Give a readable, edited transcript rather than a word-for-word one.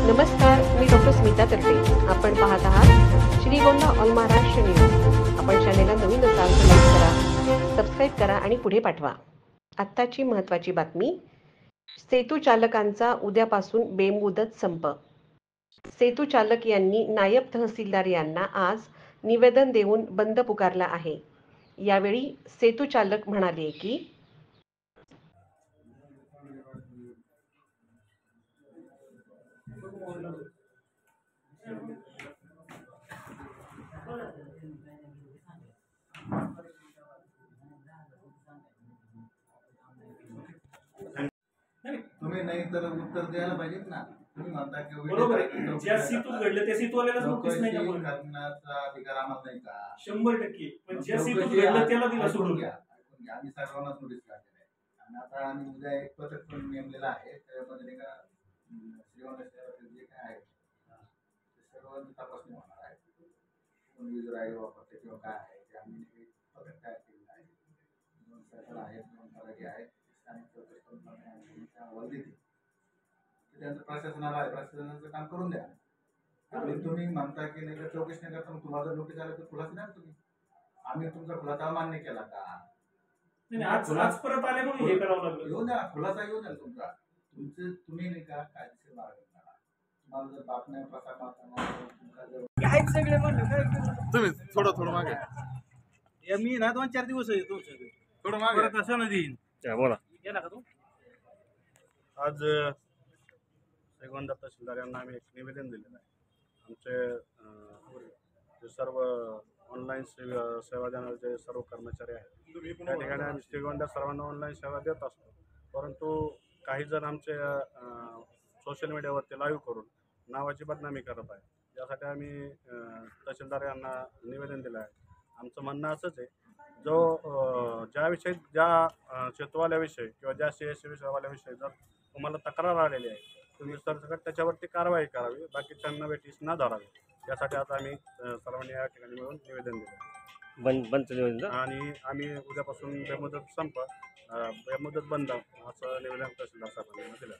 नमस्कार, मी डॉक्टर स्मिता तरटे. आपण पाहत आहात श्रीगोंदा ऑल महाराष्ट्र न्यूज. आपण चॅनेलला नवीन असाल तर लाईक करा, सबस्क्राईब करा आणि पुढे पाठवा. आत्ताची महत्त्वाची बातमी. सेतू चालकांचा उद्यापासून बेमुदत संप. सेतू चालक यांनी नायब तहसीलदार यांना आज निवेदन देऊन बंद पुकारला आहे. यावेळी सेतू चालक म्हणाले की तुम्ही नाही तर उत्तर द्यायला पाहिजेत ना. तुम्ही म्हणता की बरोबर आहे. ज्या सीटून घडलं त्या सीटवाल्यालाच नोटीस नाही का करण्याचा अधिकार आम्हाला नाही का? 100%. पण ज्या सीटून घडलं त्याला दिला सोडून घ्या. आम्ही सर्वांनाच नोटीस काढलेली आहे आणि आता आम्ही उद्या एक पथक पण नेमलेलं आहे. त्यामध्ये नाही का श्रीगोंदा शहरातील जे काय आहे ते सर्वांची तपासणी होणार आहे. कोण वीज राहिले वापरते किंवा काय आहे ते आम्ही एक पथक तयार केलेलं आहे. 2 सरकार आहेत, 2 तलाठी आहेत. स्थानिक चौकशी अहवाल देते. त्यांचं प्रशासनाला आहे, प्रशासनाचं काम करून द्या. आणि तुम्ही म्हणता की नाही का चौकशी नाही करता, मग तुम्हाला जर नोटीस आलं तर खुलासा द्या तुम्ही. आम्ही तुमचा खुलासा मान्य केला का? आज परत आले म्हणून हे करावं लागलं. येऊन द्या, खुलासा येऊन द्या तुमचा. तुम्ही नाही का कायदेशीर मार्ग करा. तुम्हाला जर बातम्या प्रसार तुम्ही थोडं मागे मी ना 2-4 दिवस येतो थोडं मागे कसं ना देईन बोला. गेला का तू? आज श्रीगोंदा तहसीलदार यांना आम्ही एक निवेदन दिलेलं आहे. आमचे जे सर्व ऑनलाईन सेवा देणारे जे सर्व कर्मचारी आहेत त्या ठिकाणी आम्ही श्रीगोंदा सर्वांना ऑनलाईन सेवा देत असतो. परंतु काही जण आमचे सोशल मीडियावरती लाईव्ह करून नावाची बदनामी करत आहे. यासाठी आम्ही तहसीलदार यांना निवेदन दिलं आहे. आमचं म्हणणं असंच आहे, ज्या शेतवाल्याविषयी किंवा ज्या CSC विषयावाल्याविषयी जर तुम्हाला तक्रार आलेली आहे तुम्ही सरसकट त्याच्यावरती कारवाई करावी, बाकीच्यांना वेटीस न धरावी. यासाठी आता आम्ही सर्वांनी या ठिकाणी मिळून निवेदन दिलं आणि आम्ही उद्यापासून बेमुदत बंद असं निवेदन तहसीलदार साहेबांना दिलं.